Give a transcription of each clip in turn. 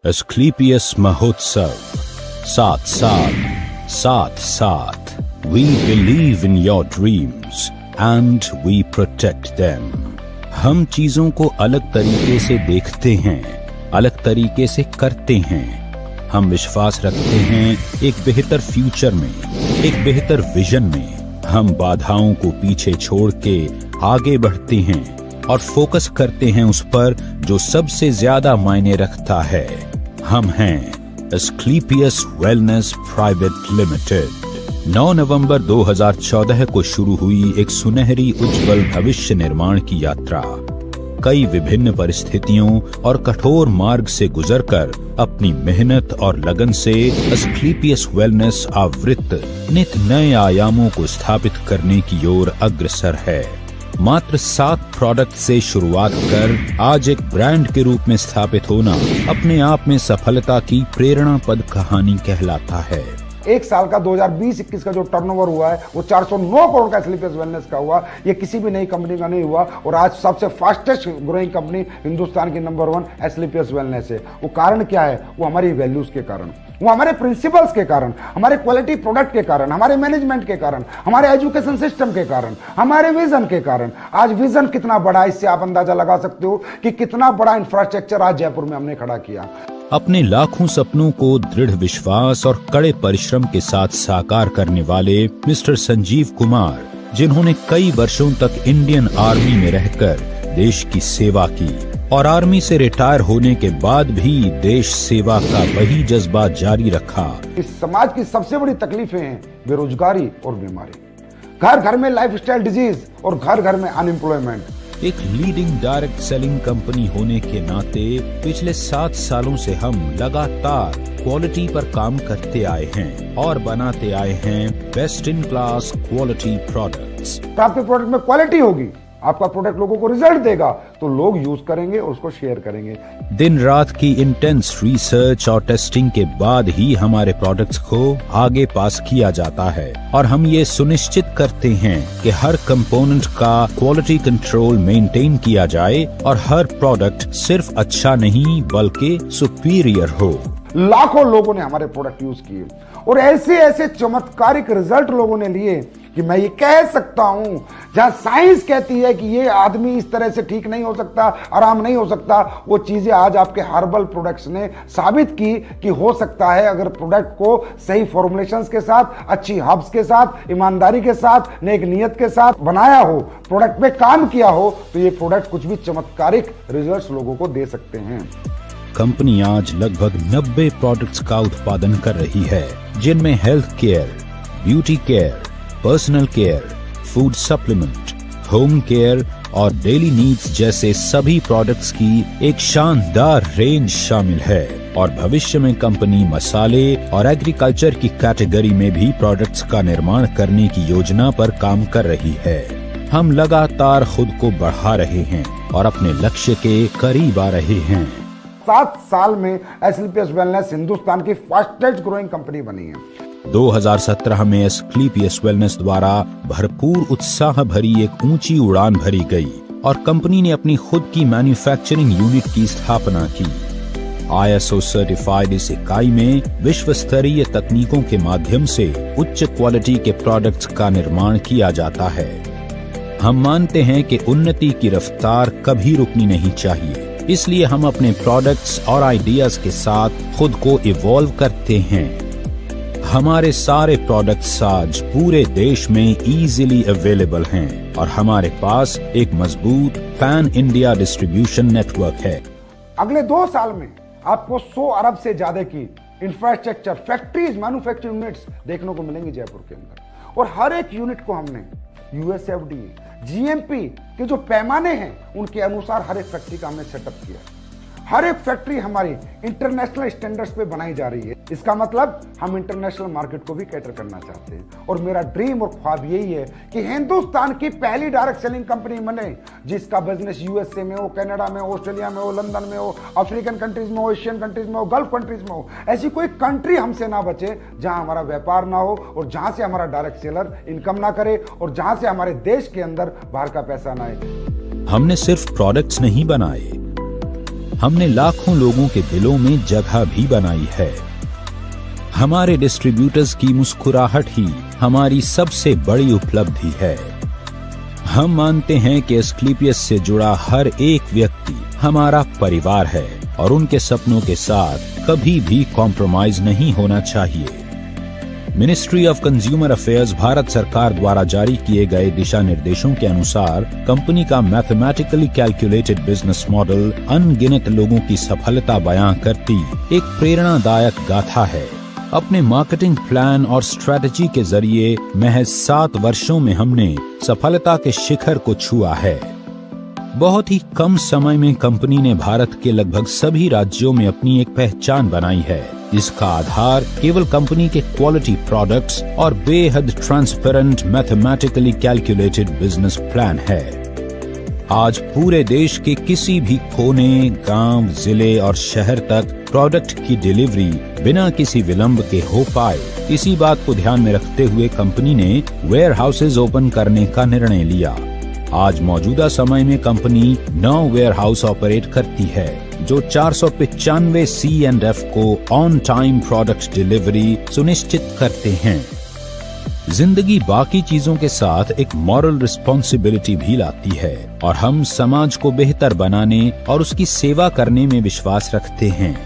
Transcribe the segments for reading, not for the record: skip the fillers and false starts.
Asclepius महोत्सव 7 साल 7 साथ we believe in your dreams and we protect them. हम चीजों को अलग तरीके से देखते हैं, अलग तरीके से करते हैं। हम विश्वास रखते हैं एक बेहतर फ्यूचर में, एक बेहतर विजन में। हम बाधाओं को पीछे छोड़ के आगे बढ़ते हैं और फोकस करते हैं उस पर जो सबसे ज्यादा मायने रखता है। हम हैं एस्क्लेपियस वेलनेस प्राइवेट लिमिटेड। 9 नवंबर 2014 को शुरू हुई एक सुनहरी उज्जवल भविष्य निर्माण की यात्रा कई विभिन्न परिस्थितियों और कठोर मार्ग से गुजरकर अपनी मेहनत और लगन से एस्क्लेपियस वेलनेस आवृत्त नित नए आयामों को स्थापित करने की ओर अग्रसर है। मात्र 7 प्रोडक्ट से शुरुआत कर आज एक ब्रांड के रूप में स्थापित होना अपने आप में सफलता की प्रेरणापद कहानी कहलाता है। एक साल का 2020-21 का जो टर्नओवर हुआ है वो 409 करोड़ का एस्क्लेपियस वेलनेस का हुआ। ये किसी भी नई कंपनी का नहीं हुआ और आज सबसे फास्टेस्ट ग्रोइंग कंपनी हिंदुस्तान की नंबर 1 एस्क्लेपियस वेलनेस है। वो कारण क्या है? वो हमारी वैल्यूज के कारण, वो हमारे प्रिंसिपल्स के कारण, हमारे क्वालिटी प्रोडक्ट के कारण, हमारे मैनेजमेंट के कारण, हमारे एजुकेशन सिस्टम के कारण, हमारे विजन के कारण। आज विजन कितना बड़ा है इससे आप अंदाजा लगा सकते हो कि कितना बड़ा इंफ्रास्ट्रक्चर आज जयपुर में हमने खड़ा किया। अपने लाखों सपनों को दृढ़ विश्वास और कड़े परिश्रम के साथ साकार करने वाले मिस्टर संजीव कुमार, जिन्होंने कई वर्षों तक इंडियन आर्मी में रहकर देश की सेवा की और आर्मी से रिटायर होने के बाद भी देश सेवा का वही जज्बा जारी रखा। इस समाज की सबसे बड़ी तकलीफें हैं बेरोजगारी और बीमारी, घर घर में लाइफस्टाइल डिजीज और घर घर में अनएम्प्लॉयमेंट। एक लीडिंग डायरेक्ट सेलिंग कंपनी होने के नाते पिछले 7 सालों से हम लगातार क्वालिटी पर काम करते आए हैं और बनाते आए हैं best in class quality products. आपके प्रोडक्ट में क्वालिटी होगी, आपका प्रोडक्ट लोगों को रिजल्ट देगा तो लोग यूज करेंगे और उसको शेयर करेंगे। दिन रात की इंटेंस रिसर्च और टेस्टिंग के बाद ही हमारे प्रोडक्ट्स को आगे पास किया जाता है और हम ये सुनिश्चित करते हैं कि हर कंपोनेंट का क्वालिटी कंट्रोल मेंटेन किया जाए और हर प्रोडक्ट सिर्फ अच्छा नहीं बल्कि सुपीरियर हो। लाखों लोगों ने हमारे प्रोडक्ट यूज किए और ऐसे ऐसे चमत्कारिक रिजल्ट लोगों ने लिए कि मैं ये कह सकता हूं, जहां साइंस कहती है कि ये आदमी इस तरह से ठीक नहीं हो सकता, आराम नहीं हो सकता, वो चीजें आज आपके हर्बल प्रोडक्ट्स ने साबित की कि हो सकता है। अगर प्रोडक्ट को सही फॉर्मुलेशंस के साथ, अच्छी हर्ब्स के साथ, ईमानदारी के साथ, नेक नियत के साथ बनाया हो, प्रोडक्ट पे काम किया हो, तो ये प्रोडक्ट कुछ भी चमत्कारिक रिजल्ट्स लोगों को दे सकते हैं। कंपनी आज लगभग 90 प्रोडक्ट्स का उत्पादन कर रही है, जिनमें health care, beauty care, personal care, food supplement, home care और डेली नीड्स जैसे सभी प्रोडक्ट्स की एक शानदार रेंज शामिल है। और भविष्य में कंपनी मसाले और एग्रीकल्चर की कैटेगरी में भी प्रोडक्ट्स का निर्माण करने की योजना पर काम कर रही है। हम लगातार खुद को बढ़ा रहे हैं और अपने लक्ष्य के करीब आ रहे हैं। 7 साल में एस्क्लेपियस वेलनेस हिंदुस्तान की फास्टेस्ट ग्रोइंग कंपनी बनी है। 2017 में एस्क्लेपियस वेलनेस द्वारा भरपूर उत्साह भरी एक ऊंची उड़ान भरी गई और कंपनी ने अपनी खुद की मैन्युफैक्चरिंग यूनिट की स्थापना की। ISO सर्टिफाइड इस इकाई में विश्व स्तरीय तकनीकों के माध्यम से उच्च क्वालिटी के प्रोडक्ट्स का निर्माण किया जाता है। हम मानते हैं कि उन्नति की रफ्तार कभी रुकनी नहीं चाहिए, इसलिए हम अपने प्रोडक्ट्स और आइडियाज के साथ खुद को इवॉल्व करते हैं। हमारे सारे प्रोडक्ट्स आज पूरे देश में इजीली अवेलेबल हैं और हमारे पास एक मजबूत पैन इंडिया डिस्ट्रीब्यूशन नेटवर्क है। अगले 2 साल में आपको 100 अरब से ज्यादा की इंफ्रास्ट्रक्चर, फैक्ट्रीज, मैन्युफैक्चरिंग यूनिट्स देखने को मिलेंगी जयपुर के अंदर और हर एक यूनिट को हमने USFDA, GMP के जो पैमाने हैं उनके अनुसार हर एक फैक्ट्री का हमने सेटअप किया। हर एक फैक्ट्री हमारी इंटरनेशनल स्टैंडर्ड्स पे बनाई जा रही है। इसका मतलब हम इंटरनेशनल मार्केट को भी कैटर करना चाहते हैं और मेरा ड्रीम और ख्वाब यही है कि हिंदुस्तान की पहली डायरेक्ट सेलिंग कंपनी बने जिसका बिजनेस USA में हो, कनाडा में हो, ऑस्ट्रेलिया में हो, लंदन में हो, अफ्रीकन कंट्रीज में हो, एशियन कंट्रीज में हो, गल्फ कंट्रीज में हो। ऐसी कोई कंट्री हमसे ना बचे जहां हमारा व्यापार ना हो और जहां से हमारा डायरेक्ट सेलर इनकम ना करे और जहां से हमारे देश के अंदर बाहर का पैसा ना आए। हमने सिर्फ प्रोडक्ट्स नहीं बनाए, हमने लाखों लोगों के दिलों में जगह भी बनाई है। हमारे डिस्ट्रीब्यूटर्स की मुस्कुराहट ही हमारी सबसे बड़ी उपलब्धि है। हम मानते हैं कि एस्क्लेपियस से जुड़ा हर एक व्यक्ति हमारा परिवार है और उनके सपनों के साथ कभी भी कॉम्प्रोमाइज नहीं होना चाहिए। Ministry of consumer affairs Bharat सरकार द्वारा जारी किए गए दिशा निर्देशों के अनुसार कंपनी का मैथमेटिकली कैलकुलेटेड बिजनेस मॉडल अनगिनत लोगों की सफलता बयां करती एक प्रेरणादायक गाथा है। अपने मार्केटिंग प्लान और स्ट्रेटजी के जरिए महज 7 वर्षों में हमने सफलता के शिखर को छुआ है। बहुत ही कम समय में कंपनी ने भारत के लगभग सभी राज्यों में अपनी एक पहचान बनाई है। इसका आधार केवल कंपनी के क्वालिटी प्रोडक्ट्स और बेहद transparent mathematically calculated business plan है। आज पूरे देश के किसी भी कोने, गांव, जिले और शहर तक प्रोडक्ट की डिलीवरी बिना किसी विलंब के हो पाए, इसी बात को ध्यान में रखते हुए कंपनी ने वेयर हाउसेज ओपन करने का निर्णय लिया। आज मौजूदा समय में कंपनी 9 वेयर हाउस ऑपरेट करती है जो 495 C&F को ऑन टाइम प्रोडक्ट डिलीवरी सुनिश्चित करते हैं। जिंदगी बाकी चीजों के साथ एक मॉरल रिस्पॉन्सिबिलिटी भी लाती है और हम समाज को बेहतर बनाने और उसकी सेवा करने में विश्वास रखते हैं।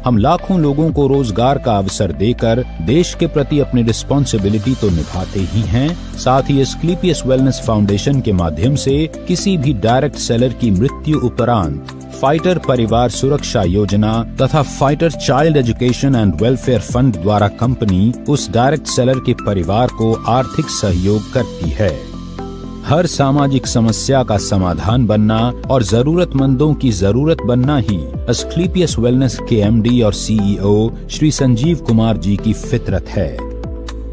हम लाखों लोगों को रोजगार का अवसर देकर देश के प्रति अपनी रिस्पॉन्सिबिलिटी तो निभाते ही हैं, साथ ही एस्क्लेपियस वेलनेस फाउंडेशन के माध्यम से किसी भी डायरेक्ट सेलर की मृत्यु उपरांत फाइटर परिवार सुरक्षा योजना तथा fighter child education and welfare fund द्वारा कंपनी उस डायरेक्ट सेलर के परिवार को आर्थिक सहयोग करती है। हर सामाजिक समस्या का समाधान बनना और जरूरतमंदों की जरूरत बनना ही एस्क्लेपियस वेलनेस के एमडी और सीईओ श्री संजीव कुमार जी की फितरत है।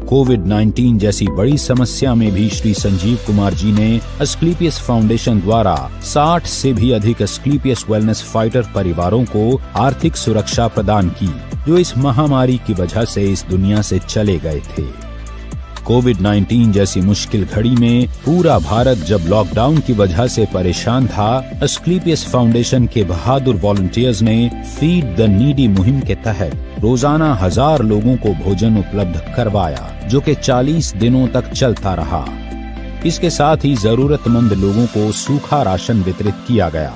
कोविड-19 जैसी बड़ी समस्या में भी श्री संजीव कुमार जी ने एस्क्लेपियस फाउंडेशन द्वारा 60 से भी अधिक एस्क्लेपियस वेलनेस फाइटर परिवारों को आर्थिक सुरक्षा प्रदान की, जो इस महामारी की वजह से इस दुनिया से चले गए थे। कोविड-19 जैसी मुश्किल घड़ी में पूरा भारत जब लॉकडाउन की वजह से परेशान था, एस्क्लेपियस फाउंडेशन के बहादुर वॉलंटियर्स ने फीड द नीडी मुहिम के तहत रोजाना 1000 लोगों को भोजन उपलब्ध करवाया, जो कि 40 दिनों तक चलता रहा। इसके साथ ही जरूरतमंद लोगों को सूखा राशन वितरित किया गया।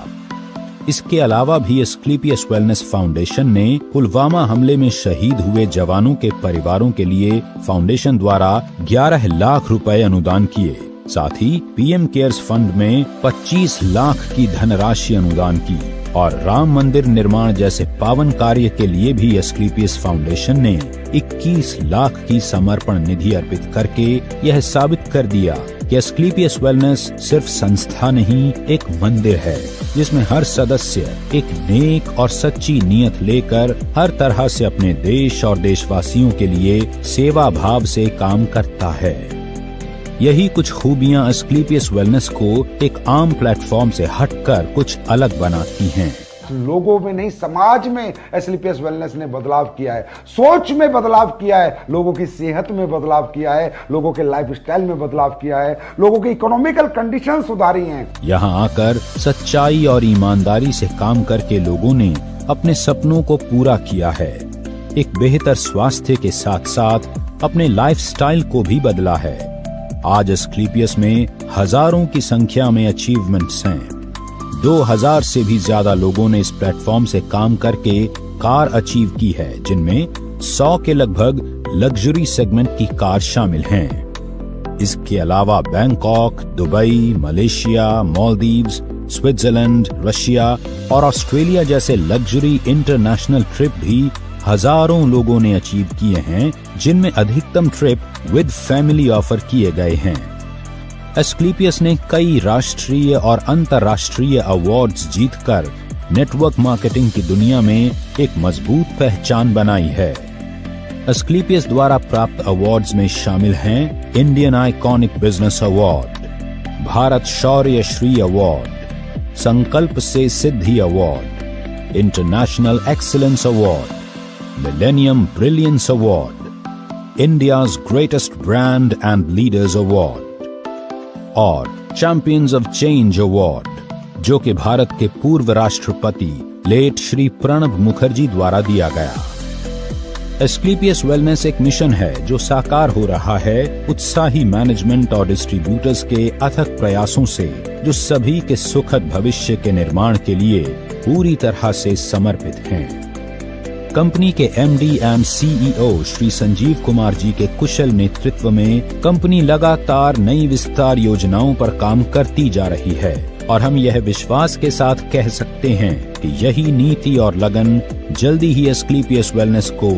इसके अलावा भी एस्क्लेपियस वेलनेस फाउंडेशन ने पुलवामा हमले में शहीद हुए जवानों के परिवारों के लिए फाउंडेशन द्वारा 11 लाख रुपए अनुदान किए। साथ ही पीएम केयर्स फंड में 25 लाख की धनराशि अनुदान की और राम मंदिर निर्माण जैसे पावन कार्य के लिए भी एस्क्लेपियस फाउंडेशन ने 21 लाख की समर्पण निधि अर्पित करके यह साबित कर दिया कि एस्क्लेपियस वेलनेस सिर्फ संस्था नहीं, एक मंदिर है जिसमें हर सदस्य एक नेक और सच्ची नीयत लेकर हर तरह से अपने देश और देशवासियों के लिए सेवा भाव से काम करता है। यही कुछ खूबियां एस्क्लेपियस वेलनेस को एक आम प्लेटफॉर्म से हटकर कुछ अलग बनाती हैं। लोगों में नहीं, समाज में एस्क्लेपियस वेलनेस ने बदलाव किया है, सोच में बदलाव किया है, लोगों की सेहत में बदलाव किया है, लोगों के लाइफस्टाइल में बदलाव किया है, लोगों की इकोनॉमिकल कंडीशन सुधारी हैं। यहाँ आकर सच्चाई और ईमानदारी से काम करके लोगों ने अपने सपनों को पूरा किया है। एक बेहतर स्वास्थ्य के साथ साथ अपने लाइफस्टाइल को भी बदला है। आज एस्क्लेपियस में हजारों की संख्या में अचीवमेंट्स हैं। 2000 से भी ज्यादा लोगों ने इस प्लेटफॉर्म से काम करके कार अचीव की है, जिनमें 100 के लगभग लग्जरी सेगमेंट की कार शामिल हैं। इसके अलावा Bangkok, Dubai, Malaysia, Maldives, Switzerland, Russia और ऑस्ट्रेलिया जैसे लग्जरी इंटरनेशनल ट्रिप भी हजारों लोगों ने अचीव किए हैं, जिनमें अधिकतम ट्रिप विद फैमिली ऑफर किए गए हैं। एस्क्लेपियस ने कई राष्ट्रीय और अंतर्राष्ट्रीय अवार्ड्स जीतकर नेटवर्क मार्केटिंग की दुनिया में एक मजबूत पहचान बनाई है। एस्क्लेपियस द्वारा प्राप्त अवार्ड्स में शामिल हैं Indian iconic business award, Bharat Shaurya Shri award, Sankalp से Siddhi award, international excellence award, millennium brilliance award, India's greatest brand and leaders award और चैंपियंस ऑफ चेंज अवार्ड, जो कि भारत के पूर्व राष्ट्रपति लेट श्री प्रणब मुखर्जी द्वारा दिया गया। एस्क्लेपियस वेलनेस एक मिशन है जो साकार हो रहा है उत्साही मैनेजमेंट और डिस्ट्रीब्यूटर्स के अथक प्रयासों से, जो सभी के सुखद भविष्य के निर्माण के लिए पूरी तरह से समर्पित हैं। कंपनी के MD and CEO Shri Sanjeev Kumar ji के कुशल नेतृत्व में कंपनी लगातार नई विस्तार योजनाओं पर काम करती जा रही है और हम यह विश्वास के साथ कह सकते हैं कि यही नीति और लगन जल्दी ही एस्क्लेपियस वेलनेस को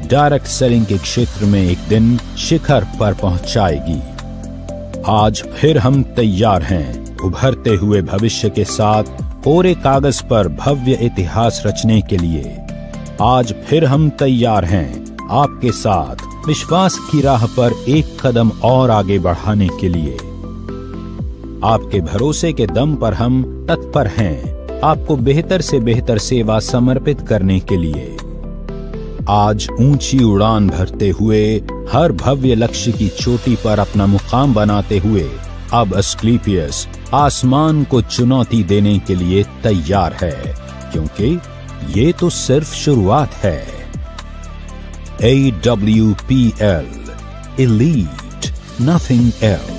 डायरेक्ट सेलिंग के क्षेत्र में एक दिन शिखर पर पहुंचाएगी। आज फिर हम तैयार हैं उभरते हुए भविष्य के साथ कोरे कागज पर भव्य इतिहास रचने के लिए। आज फिर हम तैयार हैं आपके साथ विश्वास की राह पर एक कदम और आगे बढ़ाने के लिए। आपके भरोसे के दम पर हम तत्पर हैं आपको बेहतर से बेहतर सेवा समर्पित करने के लिए। आज ऊंची उड़ान भरते हुए हर भव्य लक्ष्य की चोटी पर अपना मुकाम बनाते हुए अब एस्क्लेपियस आसमान को चुनौती देने के लिए तैयार है, क्योंकि ये तो सिर्फ शुरुआत है। AWPL, Elite, nothing else।